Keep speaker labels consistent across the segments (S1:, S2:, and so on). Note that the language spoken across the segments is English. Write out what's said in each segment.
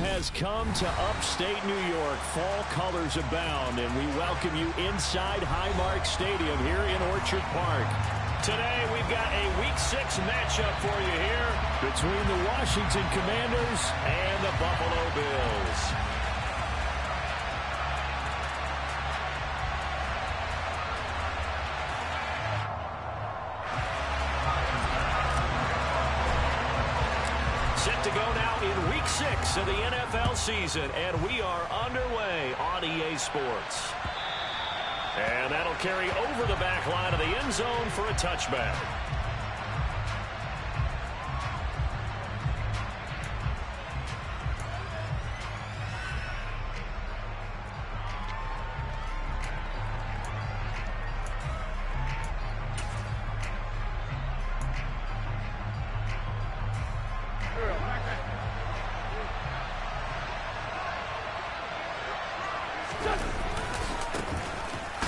S1: has come to upstate New York. Fall colors abound, and we welcome you inside Highmark Stadium here in Orchard Park. Today, we've got a Week 6 matchup for you here between the Washington Commanders and the Buffalo Bills. Set to go now in Week 6 of the NFL season, and we are underway on EA Sports. And that'll carry over the back line of the end zone for a touchback.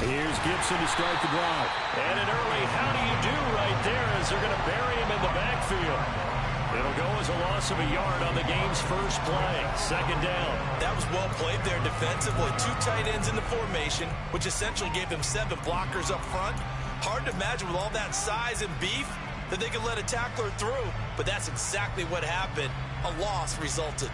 S1: Here's Gibson to start the drive. And an early how do you do right there as they're going to bury him in the backfield. It'll go as a loss of a yard on the game's first play. Second down.
S2: That was well played there defensively. 2 tight ends in the formation, which essentially gave them 7 blockers up front. Hard to imagine with all that size and beef that they could let a tackler through, but that's exactly what happened. A loss resulted.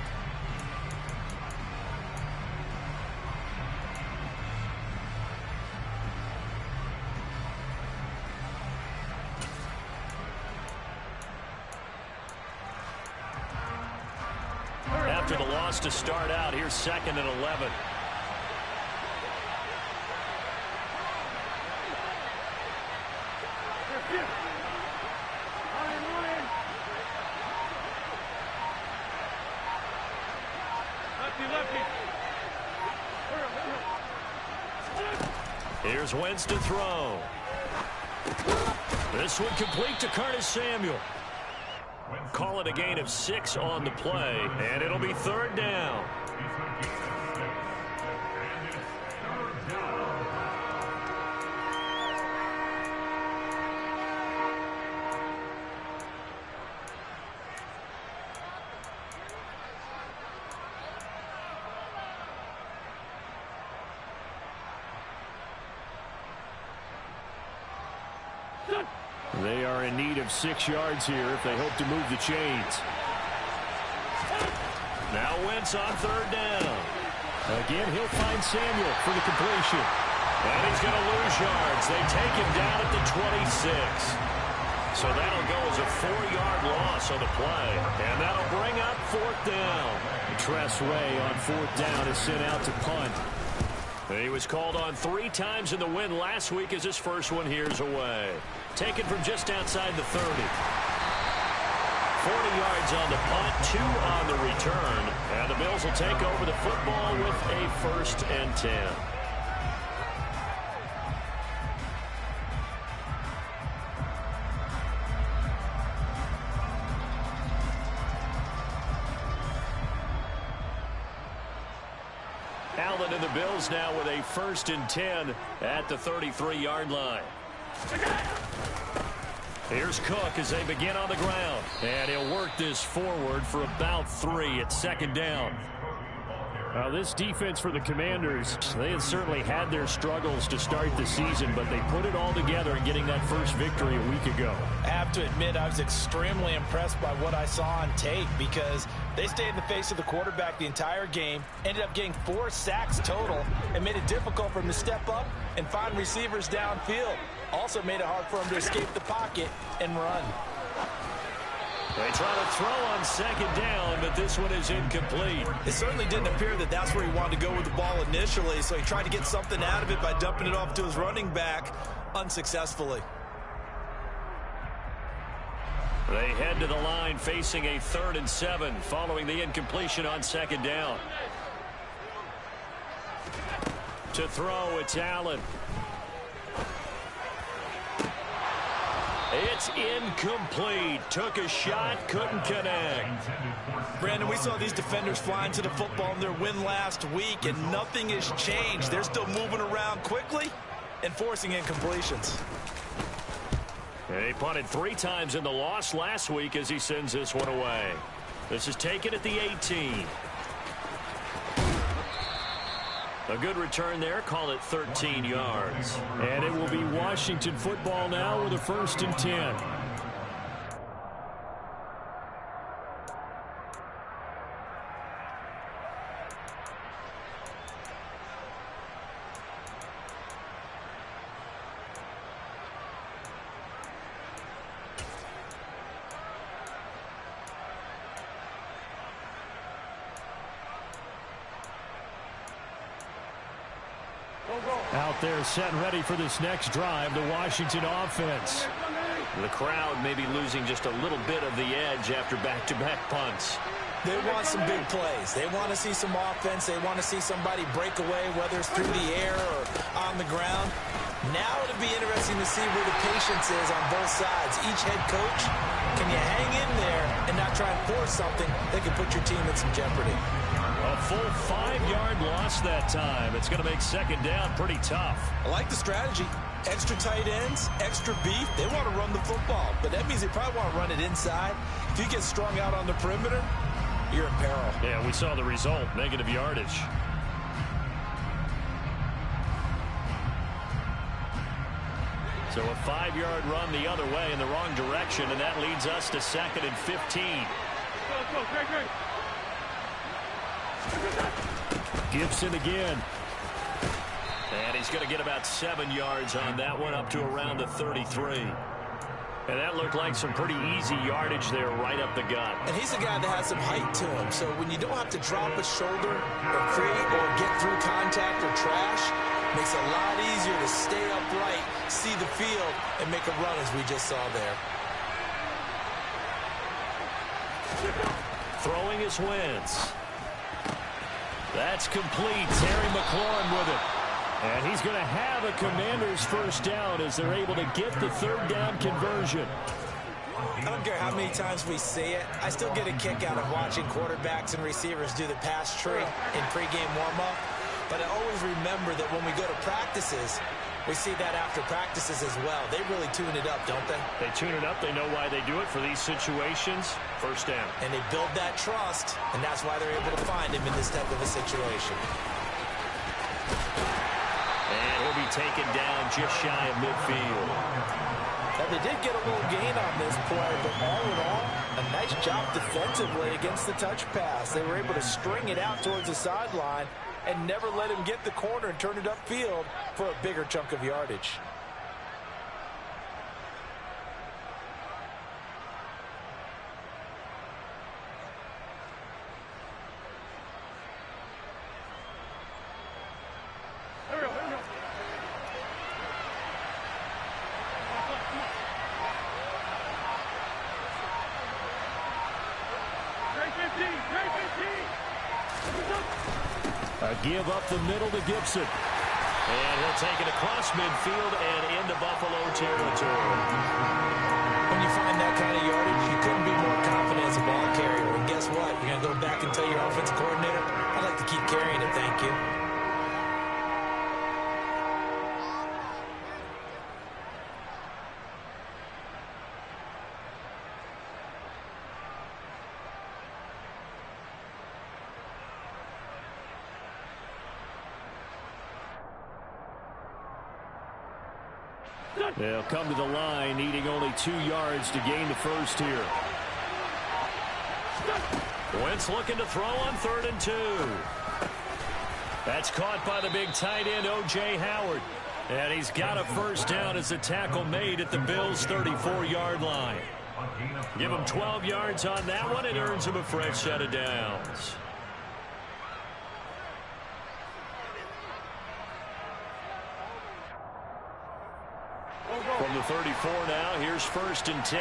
S1: After the loss to start out, here's 2nd and 11. Here's Wentz to throw. This one complete to Curtis Samuel. Call it a gain of 6 on the play, and it'll be 3rd down. They are in need of 6 yards here if they hope to move the chains. Now Wentz on 3rd down. Again, he'll find Samuel for the completion. And he's going to lose yards. They take him down at the 26. So that'll go as a 4-yard loss on the play. And that'll bring up 4th down. Tress Ray on 4th down is sent out to punt. He was called on 3 times in the win last week as his first one here's away. Taken from just outside the 30. 40 yards on the punt, 2 on the return. And the Bills will take over the football with a 1st and 10. Allen and the Bills now with a 1st and 10 at the 33-yard line. Here's Cook as they begin on the ground. And he'll work this forward for about 3 at 2nd down. Now this defense for the Commanders, they had certainly had their struggles to start the season, but they put it all together in getting that first victory a week ago.
S2: I have to admit, I was extremely impressed by what I saw on tape because they stayed in the face of the quarterback the entire game, ended up getting 4 sacks total, and made it difficult for him to step up and find receivers downfield. Also made it hard for him to escape the pocket and run.
S1: They try to throw on 2nd down, but this one is incomplete.
S2: It certainly didn't appear that that's where he wanted to go with the ball initially, so he tried to get something out of it by dumping it off to his running back unsuccessfully.
S1: They head to the line facing a 3rd and 7 following the incompletion on 2nd down. To throw, it's Allen. It's incomplete. Took a shot, couldn't connect.
S2: Brandon, we saw these defenders flying to the football in their win last week, and nothing has changed. They're still moving around quickly and forcing incompletions.
S1: He punted 3 times in the loss last week as he sends this one away. This is taken at the 18. A good return there. Call it 13 yards.
S3: And it will be Washington football now with a 1st and 10. Out there set and ready for this next drive, the Washington offense.
S1: The crowd may be losing just a little bit of the edge after back-to-back punts.
S2: They want some big plays. They want to see some offense. They want to see somebody break away, whether it's through the air or on the ground. Now it'll be interesting to see where the patience is on both sides. Each head coach, can you hang in there and not try and force something that can put your team in some jeopardy?
S3: A full 5-yard loss that time. It's going to make 2nd down pretty tough.
S2: I like the strategy. Extra tight ends, extra beef. They want to run the football, but that means they probably want to run it inside. If you get strung out on the perimeter, you're in peril.
S3: Yeah, we saw the result, negative yardage. So a 5-yard run the other way in the wrong direction, and that leads us to 2nd and 15.
S4: Go, Greg.
S3: Gibson again.
S1: And he's going to get about 7 yards on that one, up to around the 33.
S3: And that looked like some pretty easy yardage there right up the gut.
S2: And he's a guy that has some height to him. So when you don't have to drop a shoulder or create or get through contact or trash, makes it a lot easier to stay upright, see the field, and make a run as we just saw there.
S1: Throwing is Wentz.
S3: That's complete. Terry McLaurin with it. And he's going to have a Commander's 1st down as they're able to get the 3rd down conversion.
S2: I don't care how many times we see it. I still get a kick out of watching quarterbacks and receivers do the pass tree in pregame warm-up. But I always remember that when we go to practices, we see that after practices as well. They really tune it up, don't they?
S3: They tune it up. They know why they do it for these situations. 1st down.
S2: And they build that trust, and that's why they're able to find him in this type of a situation.
S1: And he'll be taken down just shy of midfield.
S2: Now, they did get a little gain on this play, but all in all, a nice job defensively against the touch pass. They were able to string it out towards the sideline and never let him get the corner and turn it upfield for a bigger chunk of yardage.
S3: A give up the middle to Gibson.
S1: And he'll take it across midfield and into Buffalo territory.
S2: When you find that kind of yardage, you couldn't be more confident as a ball carrier. And guess what? You're going to go back and tell your offensive coordinator, I'd like to keep carrying it, thank you.
S3: They'll come to the line, needing only 2 yards to gain the 1st here.
S1: Wentz looking to throw on 3rd and 2.
S3: That's caught by the big tight end, O.J. Howard. And he's got a 1st down as the tackle made at the Bills' 34-yard line. Give him 12 yards on that one. It earns him a fresh set of downs. From the 34 now, here's 1st and 10.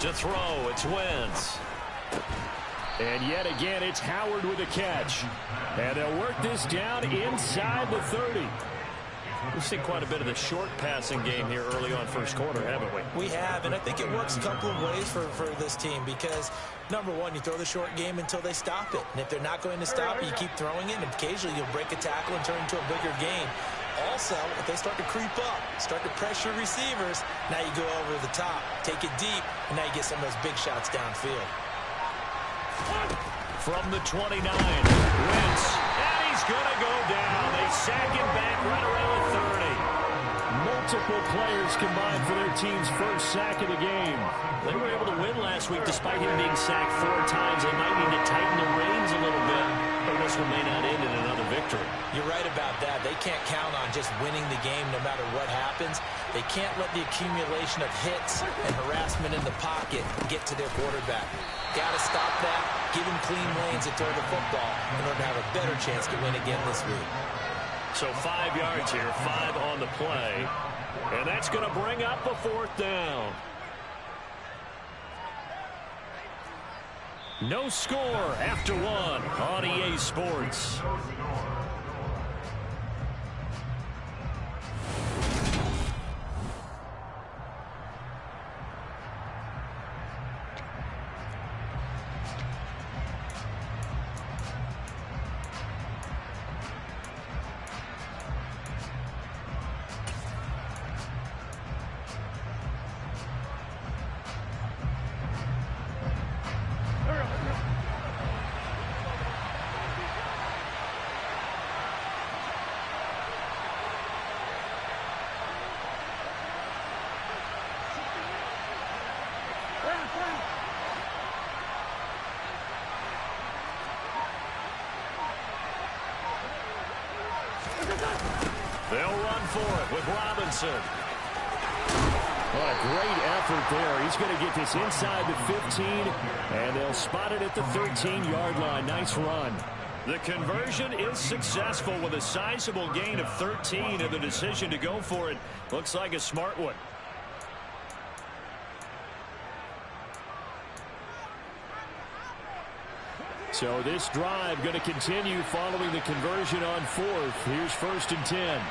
S3: To throw, it's Wentz. And yet again, it's Howard with a catch. And they'll work this down inside the 30. We've seen quite a bit of the short passing game here early on 1st quarter, haven't we?
S2: We have, and I think it works a couple of ways for this team because, number one, you throw the short game until they stop it. And if they're not going to stop it, you keep throwing it, and occasionally you'll break a tackle and turn it into a bigger gain. Also, if they start to creep up, start to pressure receivers, now you go over the top, take it deep, and now you get some of those big shots downfield.
S3: From the 29, Wentz, and he's going to go down. They sack him back right around the 30. Multiple players combined for their team's first sack of the game. They were able to win last week despite him being sacked 4 times. They might need to tighten the reins a little bit, but this one may not end in another victory.
S2: You're right about that. They can't count on just winning the game no matter what happens. They can't let the accumulation of hits and harassment in the pocket get to their quarterback. Got to stop that, give him clean lanes to throw the football in order to have a better chance to win again this week.
S3: So 5 yards here, 5 on the play. And that's going to bring up a 4th down. No score after 1 on EA Sports. They'll run for it with Robinson. Well, a great effort there. He's going to get this inside the 15, and they'll spot it at the 13-yard line. Nice run. The conversion is successful with a sizable gain of 13, and the decision to go for it looks like a smart one. So this drive going to continue following the conversion on 4th. Here's 1st and 10.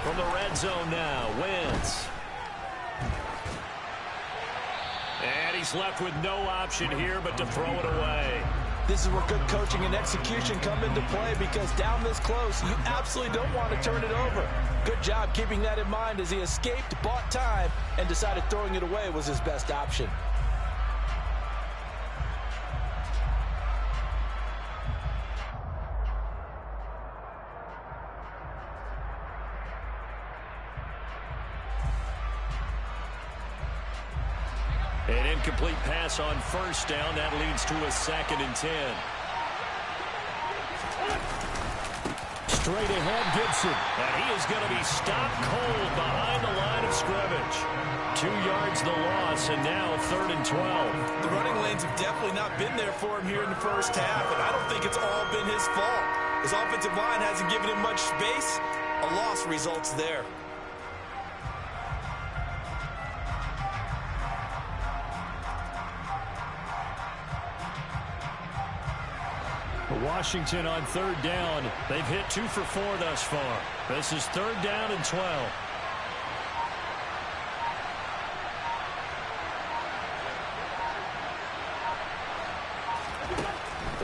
S3: From the red zone now, Wentz. And he's left with no option here but to throw it away.
S2: This is where good coaching and execution come into play, because down this close, you absolutely don't want to turn it over. Good job keeping that in mind as he escaped, bought time, and decided throwing it away was his best option.
S3: An incomplete pass on 1st down. That leads to a 2nd and 10. Straight ahead, Gibson. And he is going to be stopped cold behind the line of scrimmage. 2 yards the loss, and now 3rd and 12.
S2: The running lanes have definitely not been there for him here in the first half, and I don't think it's all been his fault. His offensive line hasn't given him much space. A loss results there.
S3: Washington on 3rd down. They've hit 2 for 4 thus far. This is 3rd down and 12.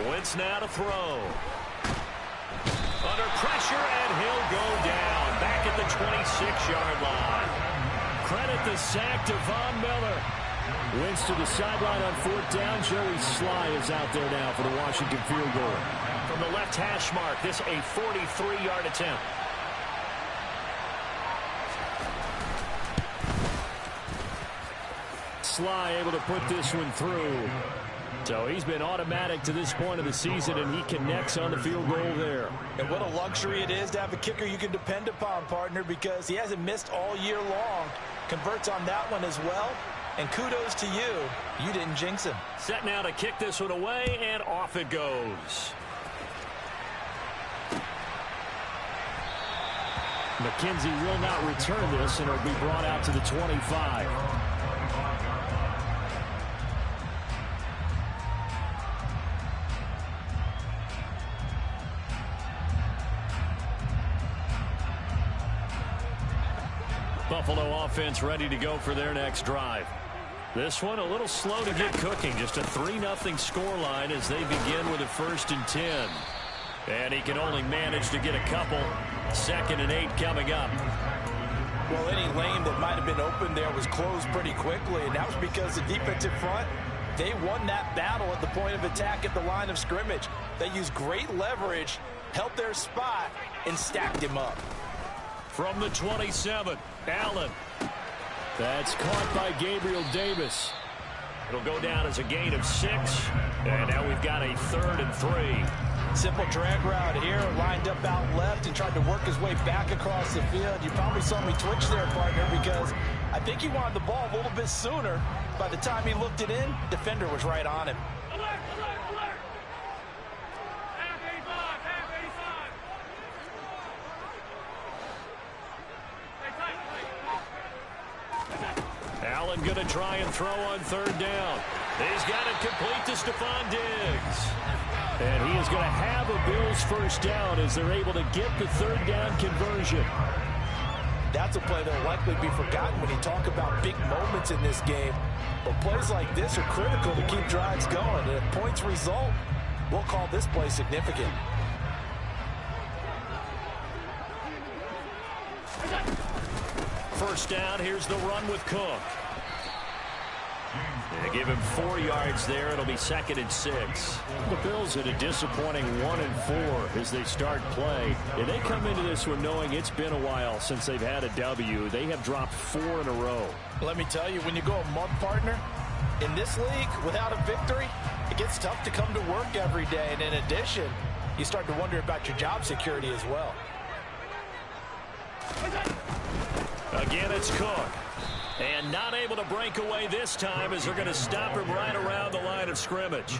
S3: Wentz now to throw. Under pressure, and he'll go down. Back at the 26-yard line. Credit the sack to Von Miller. Wentz to the sideline on 4th down. Joey Sly is out there now for the Washington field goal. From the left hash mark, this a 43-yard attempt. Sly able to put this one through. So he's been automatic to this point of the season, and he connects on the field goal there.
S2: And what a luxury it is to have a kicker you can depend upon, partner, because he hasn't missed all year long. Converts on that one as well. And kudos to you. You didn't jinx him.
S3: Set now to kick this one away, and off it goes. McKenzie will not return this, and it'll be brought out to the 25. Buffalo offense ready to go for their next drive. This one a little slow to get cooking. Just a 3-0 scoreline as they begin with a 1st and 10. And he can only manage to get a couple. 2nd and 8 coming up.
S2: Well, any lane that might have been open there was closed pretty quickly, and that was because the defensive front, they won that battle at the point of attack at the line of scrimmage. They used great leverage, held their spot, and stacked him up.
S3: From the 27, Allen. That's caught by Gabriel Davis. It'll go down as a gain of 6. And now we've got a 3rd and 3.
S2: Simple drag route here, lined up out left and tried to work his way back across the field. You probably saw me twitch there, partner, because I think he wanted the ball a little bit sooner. By the time he looked it in, defender was right on him.
S4: Alert, alert, alert. Half 85, half 85. Stay tight,
S3: Allen going to try and throw on 3rd down. He's got it complete to Stephon Diggs. And he is going to have a Bills 1st down as they're able to get the 3rd down conversion.
S2: That's a play that will likely be forgotten when you talk about big moments in this game. But plays like this are critical to keep drives going. And if points result, we'll call this play significant.
S3: First down, here's the run with Cook. They give him 4 yards there. It'll be 2nd and 6. The Bills at a disappointing 1 and 4 as they start play. And they come into this one knowing it's been a while since they've had a W. They have dropped 4 in a row.
S2: Let me tell you, when you go a month, partner, in this league, without a victory, it gets tough to come to work every day. And in addition, you start to wonder about your job security as well.
S3: Again, it's Cook. And not able to break away this time as they're going to stop him right around the line of scrimmage.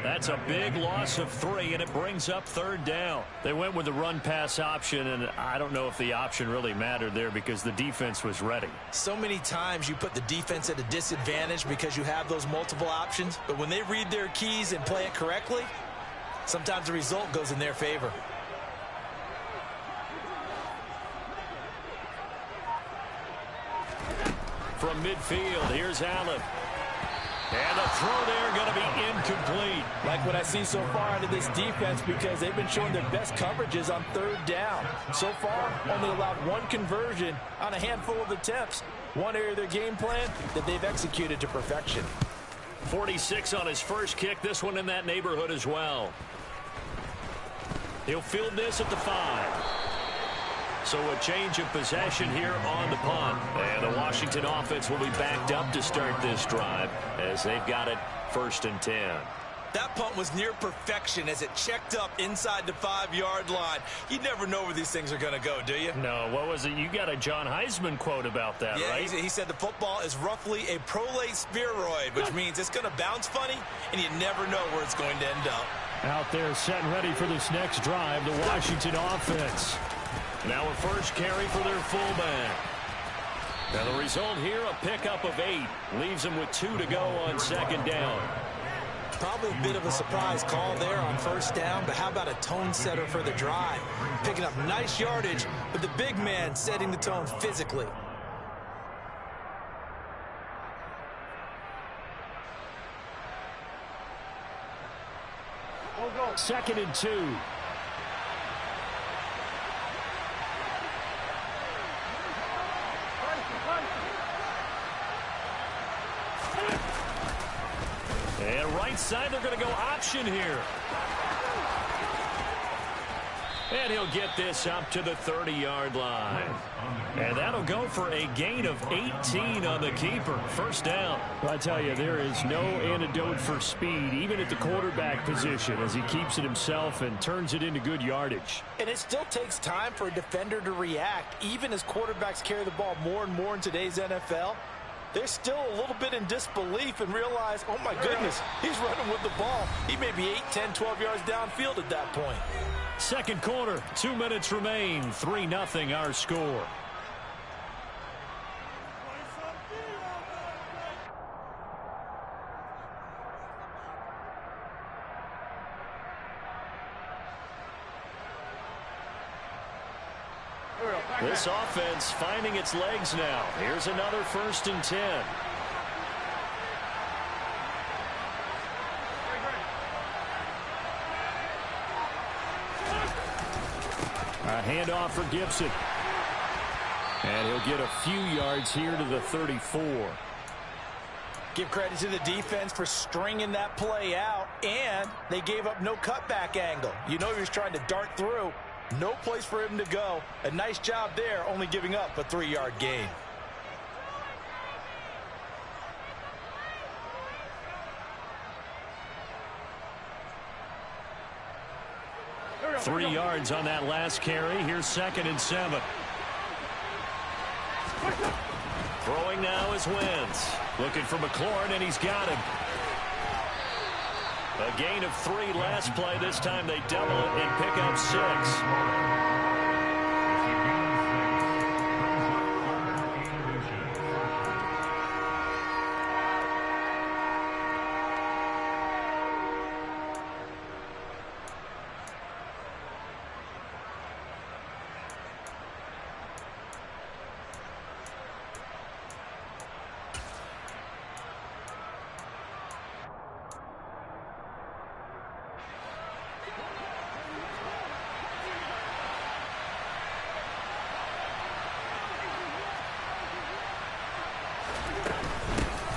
S3: That's a big loss of 3, and it brings up 3rd down. They went with the run-pass option, and I don't know if the option really mattered there because the defense was ready.
S2: So many times you put the defense at a disadvantage because you have those multiple options, but when they read their keys and play it correctly, sometimes the result goes in their favor.
S3: From midfield, here's Allen. And the throw there going to be incomplete.
S2: Like what I see so far out of this defense because they've been showing their best coverages on 3rd down. So far, only allowed 1 conversion on a handful of attempts. One area of their game plan that they've executed to perfection.
S3: 46 on his first kick. This one in that neighborhood as well. He'll field this at the 5. So a change of possession here on the punt. And the Washington offense will be backed up to start this drive as they've got it 1st and 10.
S2: That punt was near perfection as it checked up inside the 5-yard line. You never know where these things are going to go, do you?
S3: No, what was it? You got a John Heisman quote about that, right?
S2: Yeah, he said the football is roughly a prolate spheroid, which means it's going to bounce funny, and you never know where it's going to end up.
S3: Out there set and ready for this next drive, the Washington offense. Now a first carry for their fullback. Now the result here, a pickup of 8. Leaves them with 2 to go on 2nd down.
S2: Probably a bit of a surprise call there on 1st down, but how about a tone setter for the drive? Picking up nice yardage, but the big man setting the tone physically.
S4: go.
S3: 2nd and 2. And right side, they're going to go option here. And he'll get this up to the 30-yard line. And that'll go for a gain of 18 on the keeper. First down. Well, I tell you, there is no antidote for speed, even at the quarterback position, as he keeps it himself and turns it into good yardage.
S2: And it still takes time for a defender to react, even as quarterbacks carry the ball more and more in today's NFL. They're still a little bit in disbelief and realize, oh my goodness, he's running with the ball. He may be 8, 10, 12 yards downfield at that point.
S3: Second quarter, 2 minutes remain. 3-0 our score. This offense finding its legs now. Here's another 1st and 10. handoff for Gibson. And he'll get a few yards here to the 34.
S2: Give credit to the defense for stringing that play out, and they gave up no cutback angle. You know he was trying to dart through. No place for him to go. A nice job there, only giving up a 3-yard gain.
S3: Three yards on that last carry. Here's 2nd and 7. Throwing now is Wentz. Looking for McLaurin, and he's got him. A gain of 3 last play. This time they double it and pick up 6.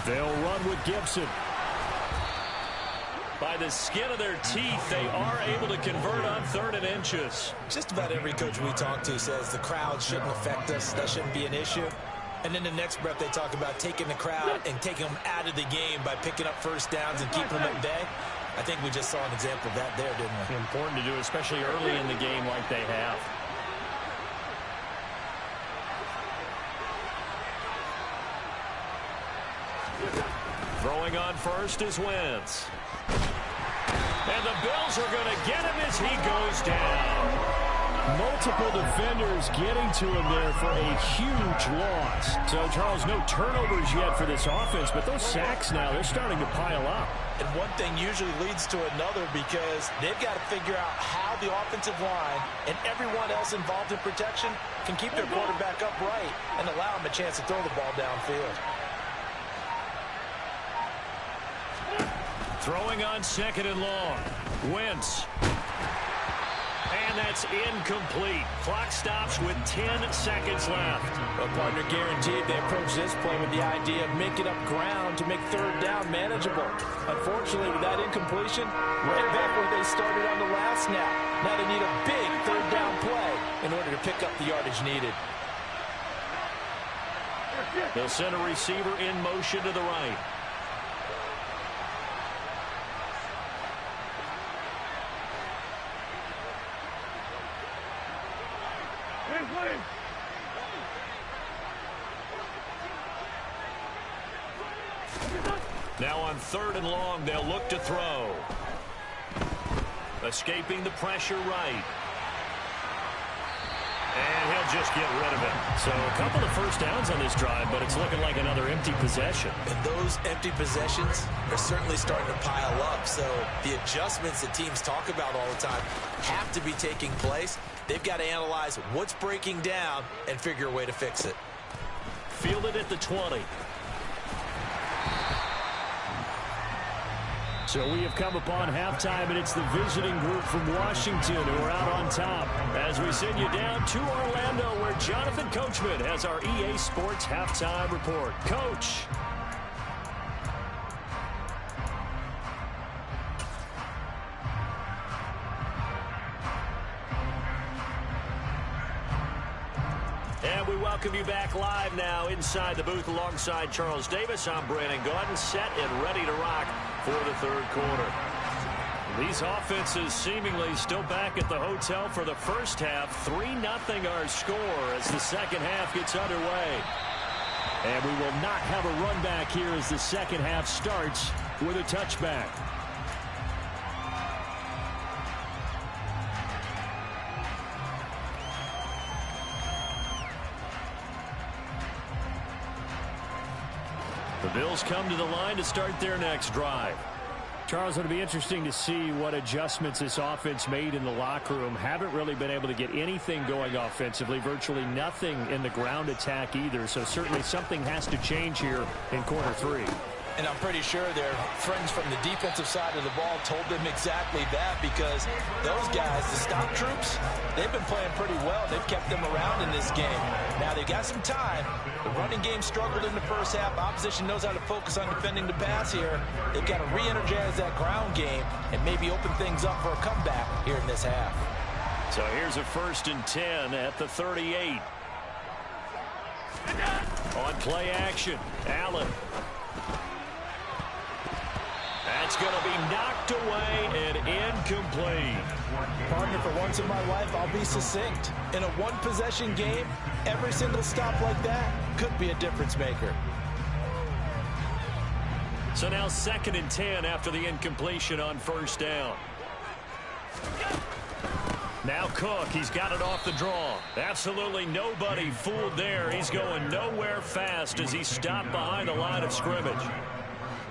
S3: They'll run with Gibson. By the skin of their teeth, they are able to convert on 3rd and inches.
S2: Just about every coach we talk to says the crowd shouldn't affect us. That shouldn't be an issue. And then the next breath they talk about taking the crowd and taking them out of the game by picking up first downs and keeping them at bay. I think we just saw an example of that there, didn't we?
S3: Important to do, especially early in the game like they have. Throwing on first is Wentz. And the Bills are going to get him as he goes down. Multiple defenders getting to him there for a huge loss. So, Charles, no turnovers yet for this offense, but those sacks now, they're starting to pile up.
S2: And one thing usually leads to another because they've got to figure out how the offensive line and everyone else involved in protection can keep their quarterback upright and allow him a chance to throw the ball downfield.
S3: Throwing on 2nd and long. Wentz. And that's incomplete. Clock stops with 10 seconds left.
S2: Well, partner, guaranteed they approach this play with the idea of making up ground to make 3rd down manageable. Unfortunately, with that incompletion, right back where they started on the last snap. Now they need a big 3rd down play in order to pick up the yardage needed.
S3: They'll send a receiver in motion to the right. Now on 3rd and long, they'll look to throw. Escaping the pressure right. And he'll just get rid of it. So a couple of first downs on this drive, but it's looking like another empty possession.
S2: And those empty possessions are certainly starting to pile up. So the adjustments that teams talk about all the time have to be taking place. They've got to analyze what's breaking down and figure a way to fix it.
S3: Fielded at the 20. So we have come upon halftime, and it's the visiting group from Washington who are out on top. As we send you down to Orlando, where Jonathan Coachman has our EA Sports halftime report. Coach. And we welcome you back live now inside the booth alongside Charles Davis. I'm Brandon Gaudin, set and ready to rock for the 3rd quarter. These offenses seemingly still back at the hotel for the first half. 3-0 our score as the second half gets underway. And we will not have a run back here as the second half starts with a touchback. The Bills come to the line to start their next drive. Charles, it'll be interesting to see what adjustments this offense made in the locker room. Haven't really been able to get anything going offensively, virtually nothing in the ground attack either. So certainly something has to change here in quarter 3.
S2: And I'm pretty sure their friends from the defensive side of the ball told them exactly that, because those guys, the stop troops, they've been playing pretty well. They've kept them around in this game. Now they've got some time. The running game struggled in the first half. Opposition knows how to focus on defending the pass here. They've got to re-energize that ground game and maybe open things up for a comeback here in this half.
S3: So here's a 1st and 10 at the 38. On play action, Allen. That's going to be knocked away and incomplete.
S2: Partner, for once in my life, I'll be succinct. In a one-possession game, every single stop like that could be a difference maker.
S3: So now 2nd and 10 after the incompletion on 1st down. Now Cook, he's got it off the draw. Absolutely nobody fooled there. He's going nowhere fast as he stopped behind the line of scrimmage.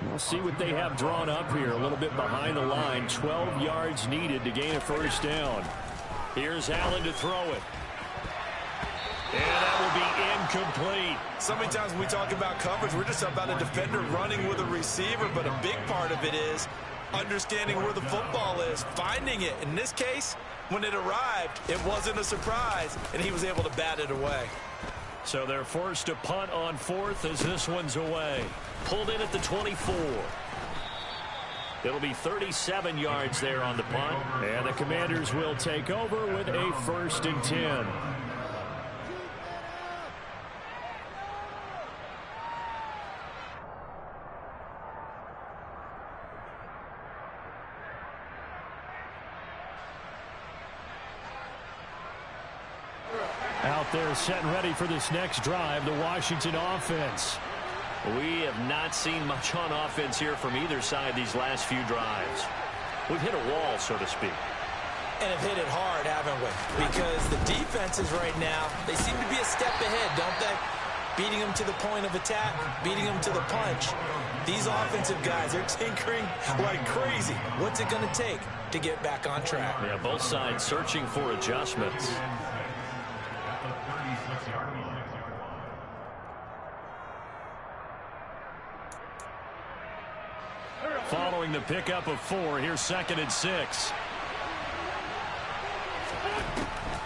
S3: We'll see what they have drawn up here. A little bit behind the line. 12 yards needed to gain a 1st down. Here's Allen to throw it. And that will be incomplete.
S2: So many times when we talk about coverage, we're just about a defender running with a receiver, but a big part of it is understanding where the football is, finding it. In this case, when it arrived, it wasn't a surprise, and he was able to bat it away.
S3: So they're forced to punt on 4th as this one's away. Pulled in at the 24. It'll be 37 yards there on the punt, and the Commanders will take over with a 1st and 10. Out there set and ready for this next drive, the Washington offense. We have not seen much on offense here from either side these last few drives. We've hit a wall, so to speak.
S2: And have hit it hard, haven't we? Because the defenses right now, they seem to be a step ahead, don't they? Beating them to the point of attack, beating them to the punch. These offensive guys are tinkering like crazy. What's it going to take to get back on track?
S3: Yeah, both sides searching for adjustments. Following the pickup of 4, here's 2nd and 6.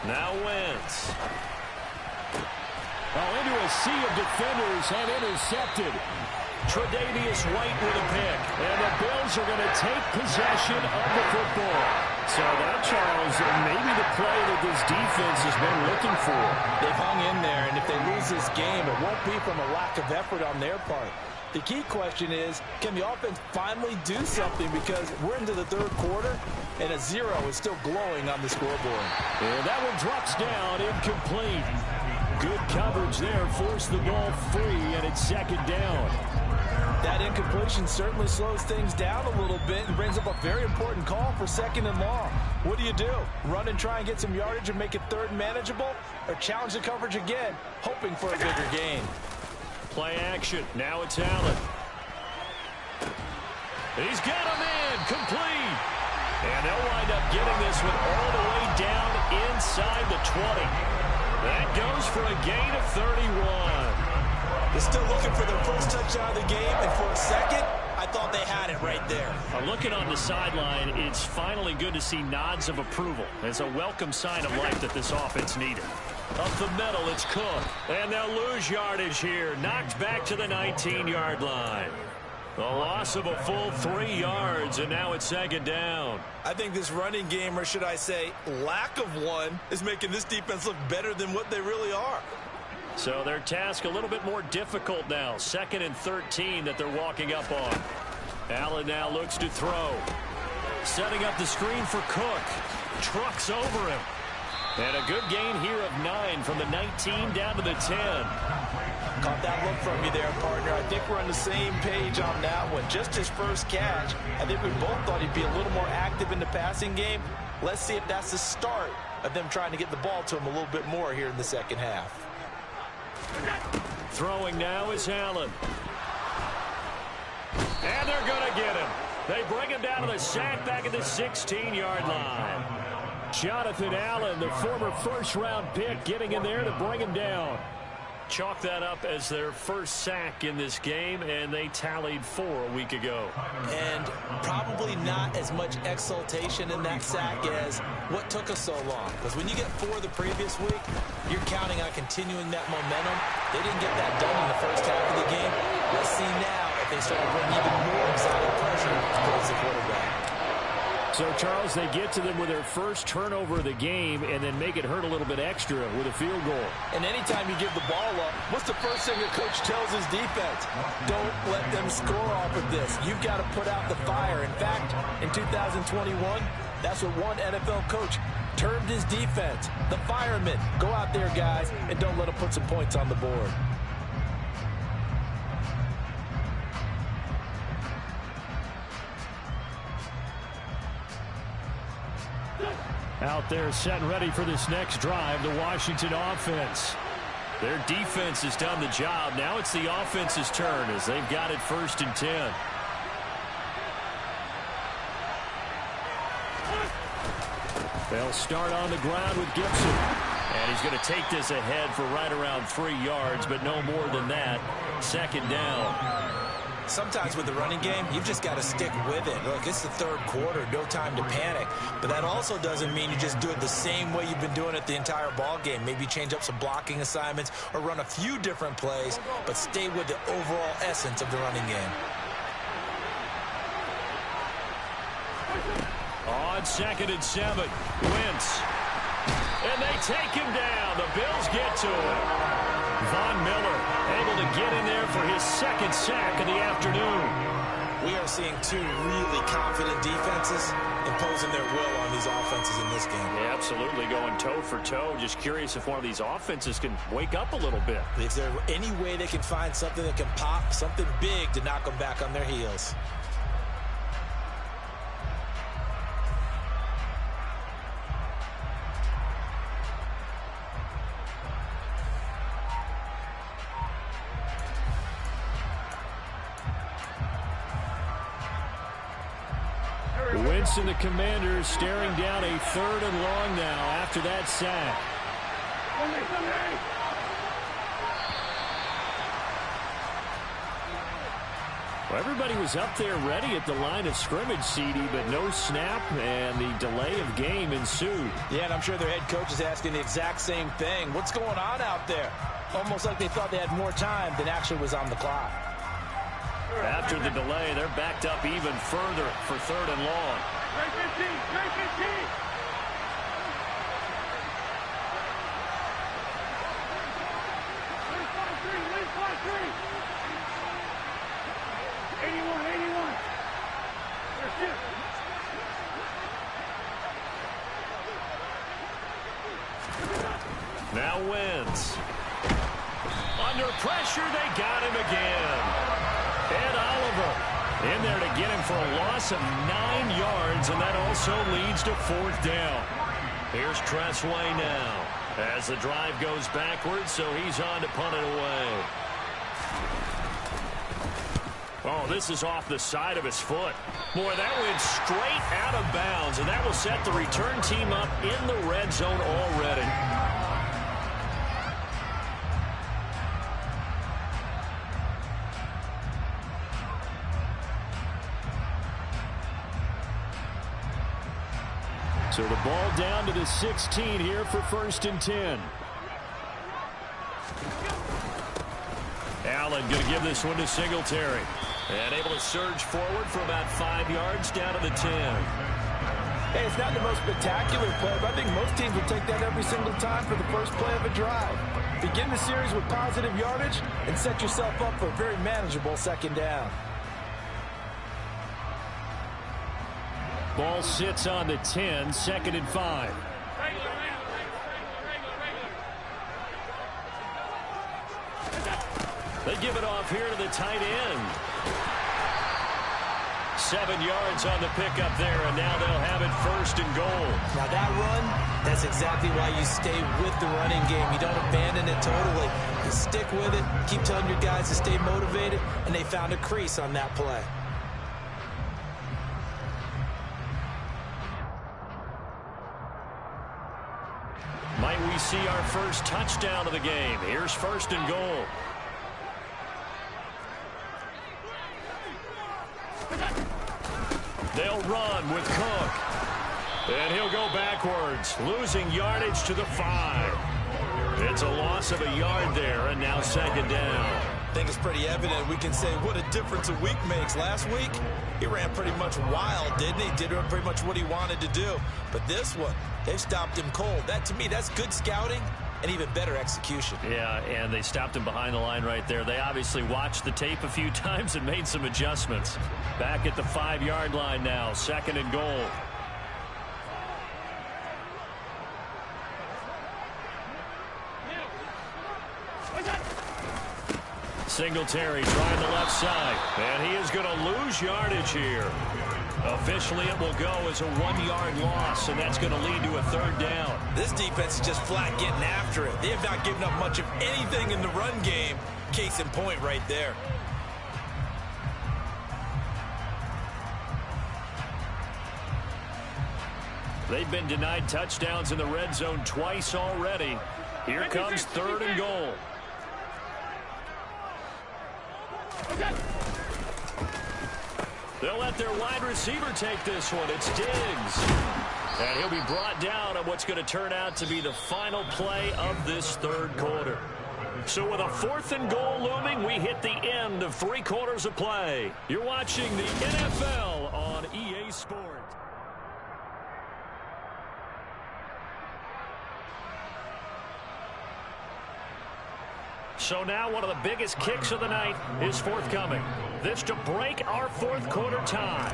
S3: Now Wentz. Into a sea of defenders have intercepted. Tre'Davious White with a pick. And the Bills are going to take possession of the football. So that, Charles, maybe the play that this defense has been looking for.
S2: They've hung in there, and if they lose this game, it won't be from a lack of effort on their part. The key question is, can the offense finally do something? Because we're into the 3rd quarter, and a 0 is still glowing on the scoreboard.
S3: And that one drops down, incomplete. Good coverage there, forced the ball free, and it's 2nd down.
S2: That incompletion certainly slows things down a little bit and brings up a very important call for 2nd and long. What do you do? Run and try and get some yardage and make it 3rd manageable? Or challenge the coverage again, hoping for a bigger gain?
S3: Play action. Now it's Allen. He's got him in. Complete. And they'll wind up getting this one all the way down inside the 20. That goes for a gain of 31.
S2: They're still looking for their first touchdown of the game, and for a second, I thought they had it right there.
S3: Looking on the sideline, it's finally good to see nods of approval. It's a welcome sign of life that this offense needed. Up the middle, it's Cook. And they'll lose yardage here. Knocked back to the 19-yard line. A loss of a full 3 yards, and now it's 2nd down.
S2: I think this running game, or should I say lack of one, is making this defense look better than what they really are.
S3: So their task a little bit more difficult now. 2nd and 13 that they're walking up on. Allen now looks to throw. Setting up the screen for Cook. Trucks over him. And a good gain here of 9 from the 19 down to the 10.
S2: Caught that look from you there, partner. I think we're on the same page on that one. Just his first catch. I think we both thought he'd be a little more active in the passing game. Let's see if that's the start of them trying to get the ball to him a little bit more here in the 2nd half.
S3: Throwing now is Allen. And they're going to get him. They bring him down to the sack back at the 16-yard line. Jonathan Allen, the former first-round pick, getting in there to bring him down. chalk that up as their first sack in this game, and they tallied 4 a week ago.
S2: And probably not as much exultation in that sack as what took us so long. Because when you get 4 the previous week, you're counting on continuing that momentum. They didn't get that done in the first half of the game. Let's see now if they start to bring even more exotic pressure towards the quarterback.
S3: So, Charles, they get to them with their first turnover of the game and then make it hurt a little bit extra with a field goal.
S2: And anytime you give the ball up, what's the first thing a coach tells his defense? Don't let them score off of this. You've got to put out the fire. In fact, in 2021, that's what one NFL coach termed his defense. The firemen. Go out there, guys, and don't let them put some points on the board.
S3: Out there set and ready for this next drive, the Washington offense. Their defense has done the job. Now it's the offense's turn as they've got it 1st and 10. They'll start on the ground with Gibson. And he's going to take this ahead for right around 3 yards, but no more than that. 2nd down.
S2: Sometimes with the running game, you've just got to stick with it. Look, it's the 3rd quarter, no time to panic. But that also doesn't mean you just do it the same way you've been doing it the entire ball game. Maybe change up some blocking assignments or run a few different plays, but stay with the overall essence of the running game.
S3: On 2nd and 7, Wentz. And they take him down. The Bills get to him. Von Miller able to get in there for his 2nd sack of the afternoon.
S2: We are seeing 2 really confident defenses imposing their will on these offenses in this game.
S3: Yeah, absolutely, going toe for toe. Just curious if one of these offenses can wake up a little bit.
S2: Is there any way they can find something that can pop, something big to knock them back on their heels?
S3: Wentz and the Commanders staring down a 3rd and long now after that sack. Well, everybody was up there ready at the line of scrimmage, CD, but no snap, and the delay of game ensued.
S2: Yeah, and I'm sure their head coach is asking the exact same thing. What's going on out there? Almost like they thought they had more time than actually was on the clock.
S3: After the delay, they're backed up even further for 3rd and long.
S4: Straight 15, straight 15. Lead 5-3. 81, 81. There's shift.
S3: Now Wentz. Under pressure, they got him again. And Oliver in there to get him for a loss of 9 yards, and that also leads to 4th down. Here's Tressway now as the drive goes backwards, so he's on to punt it away. Oh, this is off the side of his foot. Boy, that went straight out of bounds, and that will set the return team up in the red zone already. So the ball down to the 16 here for 1st and 10. Allen going to give this one to Singletary. And able to surge forward for about 5 yards down to the 10.
S2: Hey, it's not the most spectacular play, but I think most teams will take that every single time for the first play of a drive. Begin the series with positive yardage and set yourself up for a very manageable 2nd down.
S3: Ball sits on the 10, 2nd and 5. They give it off here to the tight end. 7 yards on the pickup there, and now they'll have it 1st and goal.
S2: Now that run, that's exactly why you stay with the running game. You don't abandon it totally. You stick with it, keep telling your guys to stay motivated, and they found a crease on that play.
S3: see our first touchdown of the game. Here's 1st and goal. They'll run with Cook. And he'll go backwards, losing yardage to the 5. It's a loss of a yard there, and now 2nd down.
S2: I think it's pretty evident. We can say what a difference a week makes. Last week, he ran pretty much wild, didn't he? Did pretty much what he wanted to do. But this one, they stopped him cold. That, to me, that's good scouting and even better execution.
S3: Yeah, and they stopped him behind the line right there. They obviously watched the tape a few times and made some adjustments. Back at the 5-yard line now, 2nd and goal. Singletary trying the left side, and he is going to lose yardage here. Officially, it will go as a 1-yard loss, and that's going to lead to a 3rd down.
S2: This defense is just flat getting after it. They have not given up much of anything in the run game. Case in point right there.
S3: They've been denied touchdowns in the red zone twice already. Here comes 3rd and goal. They'll let their wide receiver take this one. It's Diggs. And he'll be brought down on what's going to turn out to be the final play of this 3rd quarter. So with a 4th and goal looming, we hit the end of 3 quarters of play. You're watching the NFL on EA Sports. So now one of the biggest kicks of the night is forthcoming. This to break our 4th quarter tie.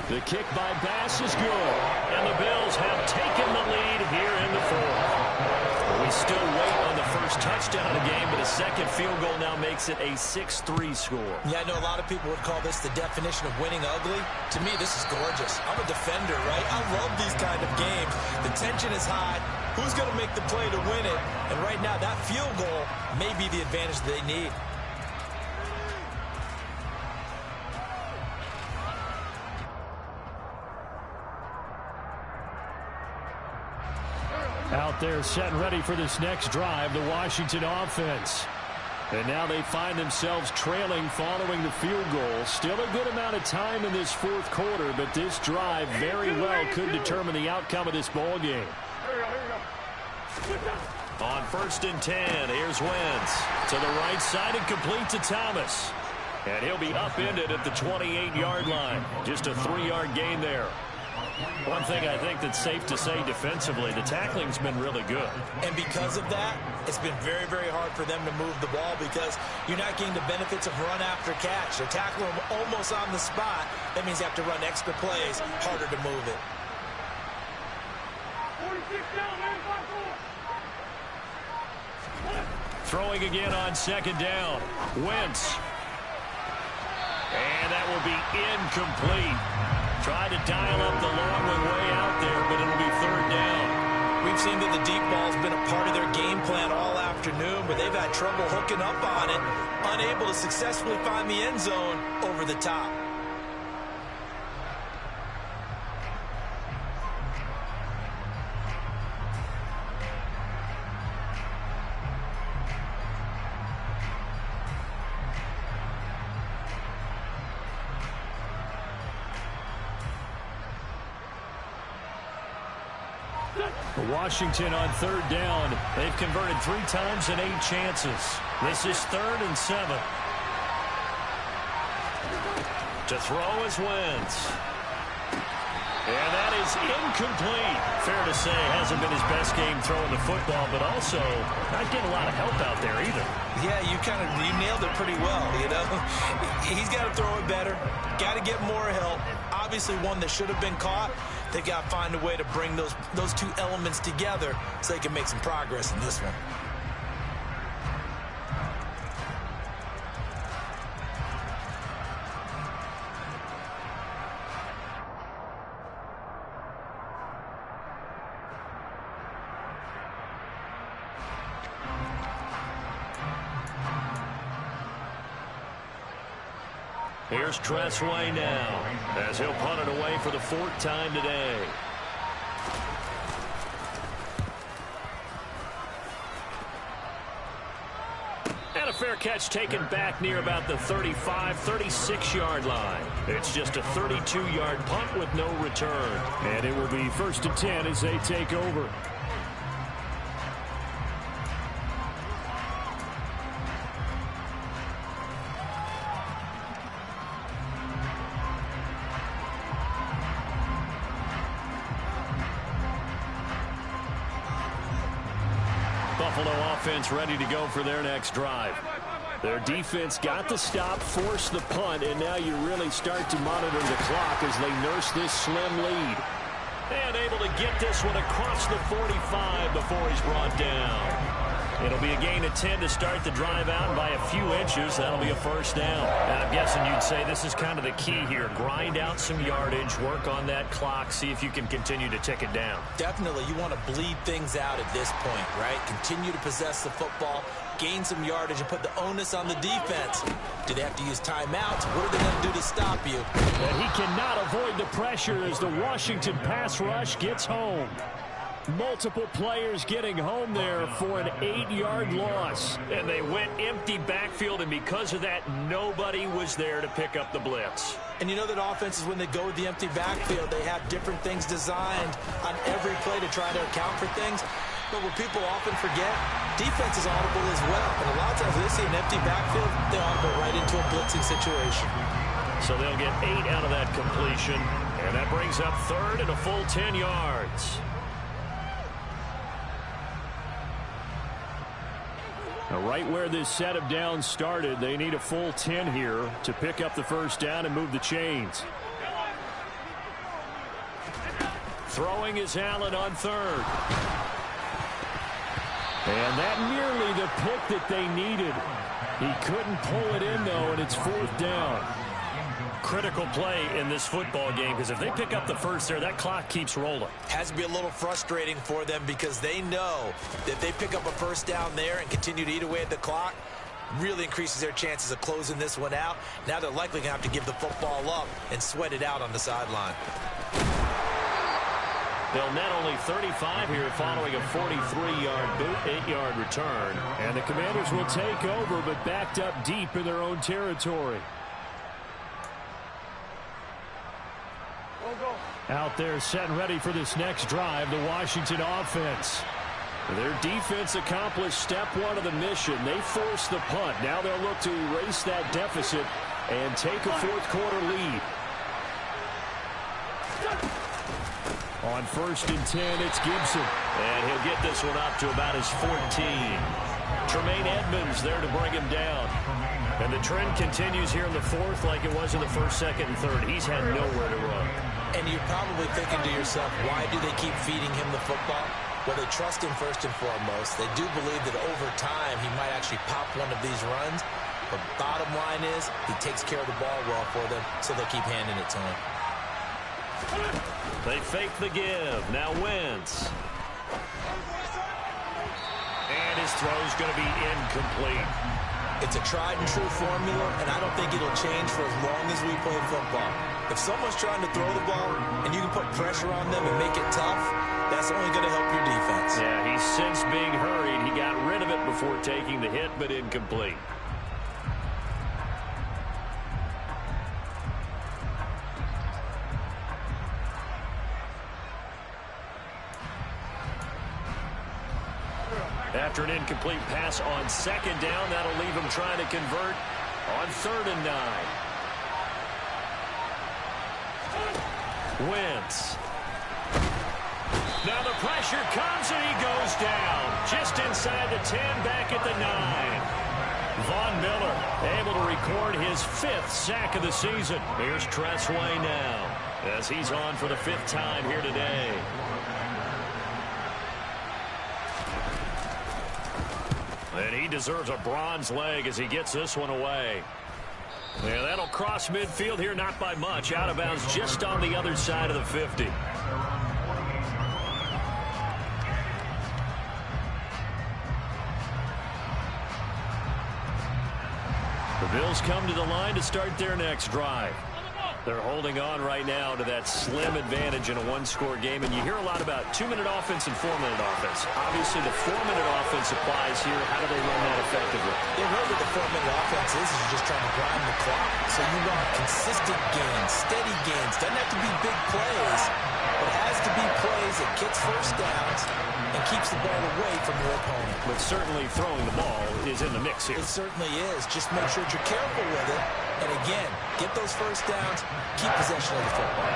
S3: The kick by Bass is good. And the Bills have taken the lead here in the 4th. We still wait on the first touchdown of the game, but a 2nd field goal now makes it a 6-3 score.
S2: Yeah, I know a lot of people would call this the definition of winning ugly. To me, this is gorgeous. I'm a defender, right? I love these kind of games. The tension is high. Who's going to make the play to win it? And right now, that field goal may be the advantage they need.
S3: Out there set and ready for this next drive, the Washington offense. And now they find themselves trailing following the field goal. Still a good amount of time in this 4th quarter, but this drive very well could determine the outcome of this ball game. On 1st and 10, here's Wentz. To the right side and complete to Thomas. And he'll be upended at the 28-yard line. Just a 3-yard gain there. One thing I think that's safe to say defensively, the tackling's been really good.
S2: And because of that, it's been very, very hard for them to move the ball because you're not getting the benefits of run after catch. They're tackling them almost on the spot. That means you have to run extra plays, harder to move it.
S4: 46 down, man, 5-4.
S3: Throwing again on 2nd down. Wentz. And that will be incomplete. Tried to dial up the long one way out there, but it'll be 3rd down.
S2: We've seen that the deep ball's been a part of their game plan all afternoon, but they've had trouble hooking up on it, unable to successfully find the end zone over the top.
S3: Washington on 3rd down. They've converted 3 times and 8 chances. This is 3rd and 7. To throw is Wentz. And that is incomplete. Fair to say, hasn't been his best game throwing the football, but also not getting a lot of help out there either.
S2: Yeah, you nailed it pretty well, you know. He's got to throw it better. Got to get more help. Obviously one that should have been caught. They've got to find a way to bring those 2 elements together so they can make some progress in this one.
S3: Here's Tressway now as he'll punt it away for the 4th time today. And a fair catch taken back near about the 35, 36-yard line. It's just a 32-yard punt with no return. And it will be 1st and 10 as they take over. Buffalo offense ready to go for their next drive. Their defense got the stop, forced the punt, and now you really start to monitor the clock as they nurse this slim lead. And able to get this one across the 45 before he's brought down. It'll be a gain of 10 to start the drive out, and by a few inches, that'll be a 1st down. And I'm guessing you'd say this is kind of the key here. Grind out some yardage, work on that clock, see if you can continue to tick it down.
S2: Definitely, you want to bleed things out at this point, right? Continue to possess the football, gain some yardage, and put the onus on the defense. Do they have to use timeouts? What are they going to do to stop you?
S3: And he cannot avoid the pressure as the Washington pass rush gets home. Multiple players getting home there for an 8-yard loss. And they went empty backfield, and because of that, nobody was there to pick up the blitz.
S2: And you know that offenses, when they go with the empty backfield, they have different things designed on every play to try to account for things. But what people often forget, defense is audible as well. And a lot of times when they see an empty backfield, they audible right into a blitzing situation.
S3: So they'll get 8 out of that completion. And that brings up 3rd and a full 10 yards. Now, right where this set of downs started, they need a full 10 here to pick up the 1st down and move the chains. Throwing is Allen on 3rd. And that nearly the pick that they needed. He couldn't pull it in, though, and it's 4th down. Critical play in this football game, because if they pick up the 1st there, that clock keeps rolling.
S2: Has to be a little frustrating for them because they know that if they pick up a 1st down there and continue to eat away at the clock, really increases their chances of closing this one out. Now they're likely going to have to give the football up and sweat it out on the sideline.
S3: They'll net only 35 here following a 43-yard boot, 8-yard return. And the Commanders will take over, but backed up deep in their own territory. Out there set and ready for this next drive, the Washington offense. Their defense accomplished step 1 of the mission. They forced the punt. Now they'll look to erase that deficit and take a 4th quarter lead. On 1st and 10, it's Gibson. And he'll get this one up to about his 14. Tremaine Edmonds there to bring him down. And the trend continues here in the 4th like it was in the 1st, 2nd, and 3rd. He's had nowhere to run.
S2: And you're probably thinking to yourself, why do they keep feeding him the football? Well, they trust him first and foremost. They do believe that over time he might actually pop one of these runs. But bottom line is he takes care of the ball well for them, so they keep handing it to him.
S3: They fake the give. Now Wentz. And his throw's going to be incomplete.
S2: It's a tried-and-true formula, and I don't think it'll change for as long as we play football. If someone's trying to throw the ball and you can put pressure on them and make it tough, that's only going to help your defense.
S3: Yeah, he's since being hurried. He got rid of it before taking the hit, but incomplete. After an incomplete pass on 2nd down, that'll leave him trying to convert on 3rd and 9. Wentz. Now the pressure comes and he goes down. Just inside the 10, back at the 9. Von Miller able to record his 5th sack of the season. Here's Tressway now as he's on for the 5th time here today. And he deserves a bronze leg as he gets this one away. Yeah, that'll cross midfield here, not by much. Out of bounds just on the other side of the 50. The Bills come to the line to start their next drive. They're holding on right now to that slim advantage in a one-score game, and you hear a lot about 2-minute offense and 4-minute offense. Obviously, the 4-minute offense applies here. How do they run that effectively?
S2: Yeah, really the 4-minute offense is just trying to grind the clock. So you want consistent gains, steady gains. Doesn't have to be big plays, but it has to be plays that gets first downs and keeps the ball away from your opponent.
S3: But certainly throwing the ball is in the mix here.
S2: It certainly is. Just make sure that you're careful with it. And again, get those first downs, keep possession of the football.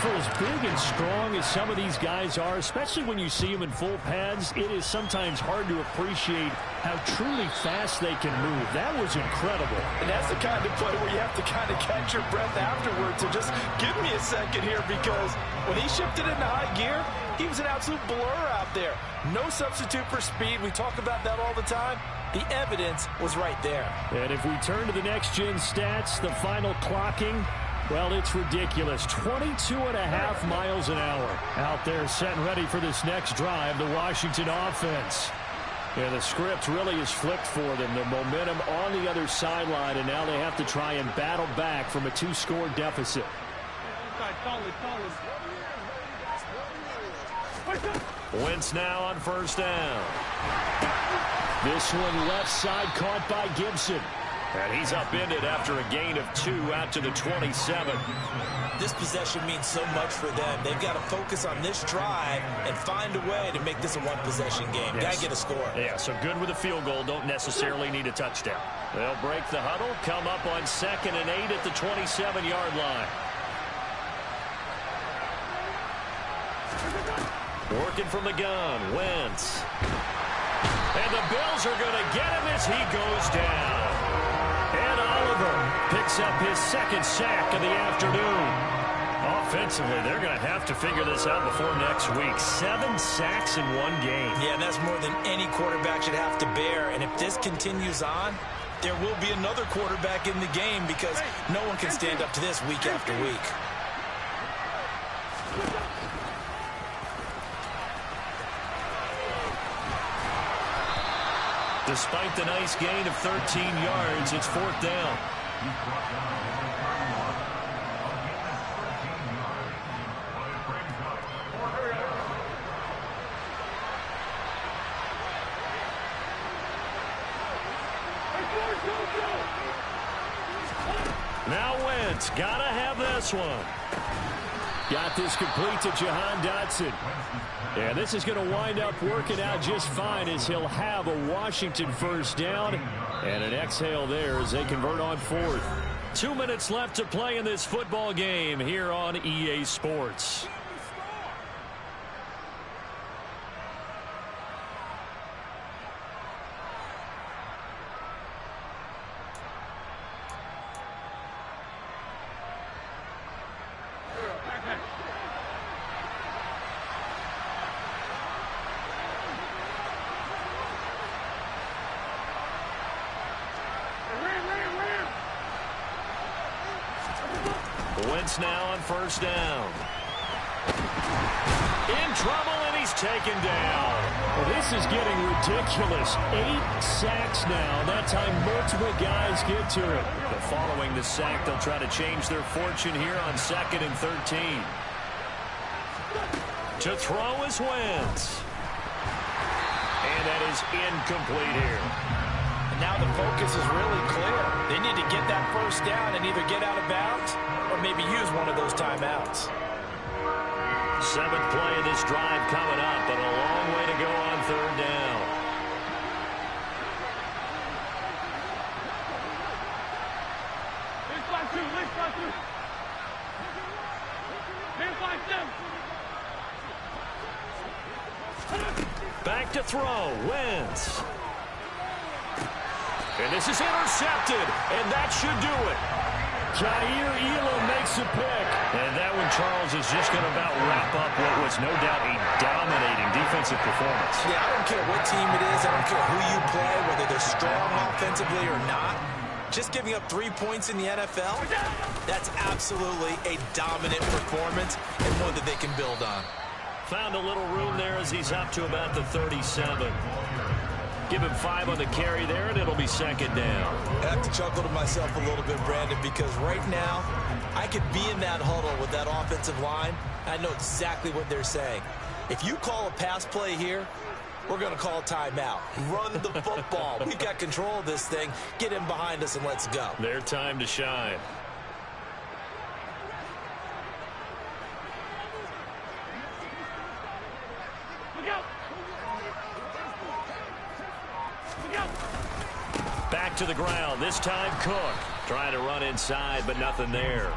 S3: For as big and strong as some of these guys are, especially when you see them in full pads, it is sometimes hard to appreciate how truly fast they can move. That was incredible.
S2: And that's the kind of play where you have to kind of catch your breath afterwards. So just give me a second here, because when he shifted into high gear, he was an absolute blur out there. No substitute for speed. We talk about that all the time. The evidence was right there.
S3: And if we turn to the next-gen stats, the final clocking, well, it's ridiculous. 22.5 miles an hour. Out there set and ready for this next drive, the Washington offense. And the script really is flipped for them. The momentum on the other sideline, and now they have to try and battle back from a 2-score deficit. Wentz now on first down. This one left side caught by Gibson. And he's upended after a gain of 2 out to the 27.
S2: This possession means so much for them. They've got to focus on this drive and find a way to make this a one-possession game.
S3: Yes.
S2: Got to get a score.
S3: Yeah, so good with a field goal. Don't necessarily need a touchdown. They'll break the huddle, come up on 2nd and 8 at the 27-yard line. Working from the gun, Wentz. And the Bills are going to get him as he goes down. And Oliver picks up his 2nd sack of the afternoon. Offensively, they're going to have to figure this out before next week. 7 sacks in one game.
S2: Yeah, and that's more than any quarterback should have to bear. And if this continues on, there will be another quarterback in the game, because no one can stand up to this week after week.
S3: Despite the nice gain of 13 yards, it's 4th down. Now Wentz, gotta have this one. Got this complete to Jahan Dotson. And this is going to wind up working out just fine, as he'll have a Washington first down. And an exhale there as they convert on 4th. 2 minutes left to play in this football game here on EA Sports. Wentz now on first down. In trouble, and he's taken down. Well, this is getting ridiculous. 8 sacks now. That time multiple guys get to it. But following the sack, they'll try to change their fortune here on 2nd and 13. To throw is Wentz. And that is incomplete here.
S2: And now the focus is really clear. They need to get that first down and either get out of bounds or maybe use one of those timeouts.
S3: 7th play of this drive coming up, but a long way to go on 3rd down. Back to throw, Wentz. And this is intercepted, and that should do it. Jair Elam makes a pick. And that one, Charles, is just going to about wrap up what was no doubt a dominating defensive performance.
S2: Yeah, I don't care what team it is. I don't care who you play, whether they're strong offensively or not. Just giving up 3 points in the NFL, that's absolutely a dominant performance and one that they can build on.
S3: Found a little room there as he's up to about the 37. Give him 5 on the carry there, and it'll be second down.
S2: I have to chuckle to myself a little bit, Brandon, because right now I could be in that huddle with that offensive line. I know exactly what they're saying. If you call a pass play here, we're going to call timeout. Run the football. We've got control of this thing. Get him behind us and let's go.
S3: Their time to shine. Back to the ground. This time Cook trying to run inside, but nothing there.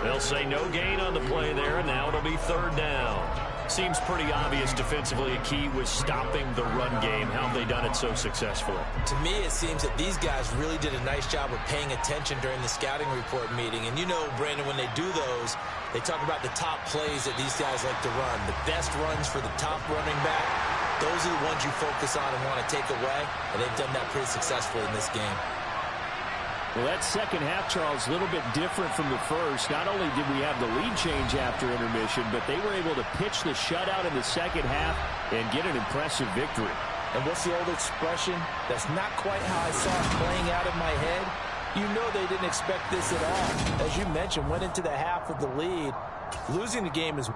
S3: They'll say no gain on the play there, and now it'll be third down. Seems pretty obvious defensively a key was stopping the run game. How have they done it so successfully?
S2: To me, it seems that these guys really did a nice job of paying attention during the scouting report meeting. And you know, Brandon, when they do those, they talk about the top plays that these guys like to run. The best runs for the top running back, those are the ones you focus on and want to take away. And they've done that pretty successfully in this game.
S3: Well, that second half, Charles, a little bit different from the first. Not only did we have the lead change after intermission, but they were able to pitch the shutout in the second half and get an impressive victory.
S2: And what's the old expression? That's not quite how I saw it playing out in my head. You know they didn't expect this at all. As you mentioned, went into the half with the lead. Losing the game is